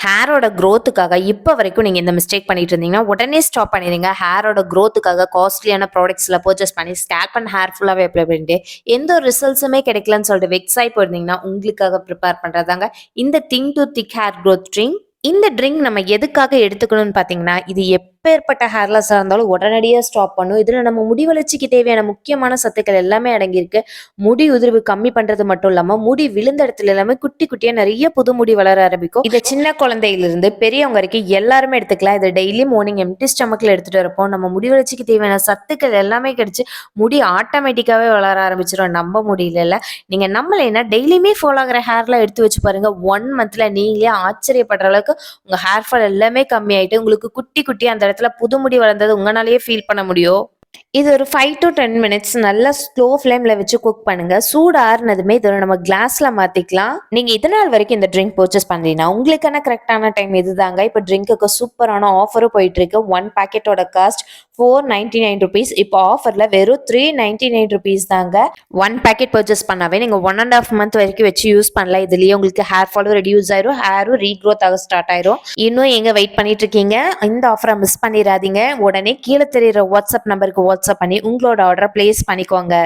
ஹேரோட க்ரோத்துக்காக இப்போ வரைக்கும் நீங்கள் இந்த மிஸ்டேக் பண்ணிட்டு இருந்தீங்கன்னா உடனே ஸ்டாப் பண்ணிடுங்க. ஹேரோட க்ரோத்துக்காக காஸ்ட்லியான ப்ராடக்ட்ஸில் பர்ச்சேஸ் பண்ணி ஸ்கேல்ப் அண்ட் ஹேர் ஃபுல்லாகவே அப்ளை பண்ணிட்டு எந்த ஒரு ரிசல்ட்ஸுமே கிடைக்கலன்னு சொல்லிட்டு வெக்ஸ் ஆகி போயிருந்தீங்கன்னா உங்களுக்காக ப்ரிப்பேர் பண்ணுறதாங்க இந்த thing to thick hair growth drink. இந்த ட்ரிங்க் நம்ம எதுக்காக எடுத்துக்கணும்னு பார்த்தீங்கன்னா, இது எப்பேற்பட்ட ஹேர் லாஸாக இருந்தாலும் உடனடியாக ஸ்டாப் பண்ணும். இதில் நம்ம முடி வளர்ச்சிக்கு தேவையான முக்கியமான சத்துக்கள் எல்லாமே அடங்கியிருக்கு. முடி உதிர்வு கம்மி பண்ணுறது மட்டும் இல்லாமல் முடி விழுந்த இடத்துல எல்லாமே குட்டி குட்டியாக நிறைய புது முடி வளர ஆரம்பிக்கும். இதை சின்ன குழந்தையிலிருந்து பெரியவங்க வரைக்கும் எல்லாருமே எடுத்துக்கலாம். இதை டெய்லி மார்னிங் எம்டி ஸ்டமக்கில் எடுத்துகிட்டு வரப்போ நம்ம முடி வளர்ச்சிக்கு தேவையான சத்துக்கள் எல்லாமே கிடைச்சி முடி ஆட்டோமேட்டிக்காகவே வளர ஆரம்பிச்சிடும். நம்ப முடியல. நீங்கள் நம்மளேன்னா டெய்லியுமே ஃபாலோ ஆகிற ஹேர்லாம் எடுத்து வச்சு பாருங்க. 1 மந்த்தில் நீங்களே ஆச்சரியப்படுற அளவுக்கு உங்க ஹேர் ஃபால் எல்லாமே கம்மி ஆயிட்டு உங்களுக்கு குட்டி குட்டி அந்த இடத்துல புது முடி வளர்ந்தது உங்களாலேயே ஃபீல் பண்ண முடியும். இது ஒரு 5 to 10 மினிட்ஸ் நல்லா ஸ்லோ ஃப்ளேம்ல வச்சு குக் பண்ணுங்க. சூடு ஆறுனதுமே இதை நம்ம கிளாஸ்ல மாத்திக்கலாம். நீங்க இதனால் வரைக்கும் இந்த ட்ரிங்க் பர்ச்சேஸ் பண்றீங்கன்னா உங்களுக்கான கரெக்டான டைம் இதுதாங்க. இப்போ ட்ரிங்க்குக்கு சூப்பரான ஆஃபரும் போயிட்டு இருக்கு. 1 பாக்கெட்டோட காஸ்ட் 499 rupees. இப்போ ஆஃபர்ல வெறும் 399 rupees தாங்க. 1 பாக்கெட் பர்ச்சேஸ் பண்ணாவே நீங்க 1.5 month வரைக்கும் வச்சு யூஸ் பண்ணலாம். இதுலயே உங்களுக்கு ஹேர் ஃபாலும் ரெடியூஸ் ஆயிரும், ஹேரும் ரீக்ரோத் ஆக ஸ்டார்ட் ஆயிரும். இன்னும் எங்க வெயிட் பண்ணிட்டு இருக்கீங்க? இந்த ஆஃபரை மிஸ் பண்ணிடாதீங்க. உடனே கீழே தெரியுற வாட்ஸ்அப் நம்பருக்கு வாட்ஸ்அப் பண்ணி உங்களோட ஆர்டரை பிளேஸ் பண்ணிக்கோங்க.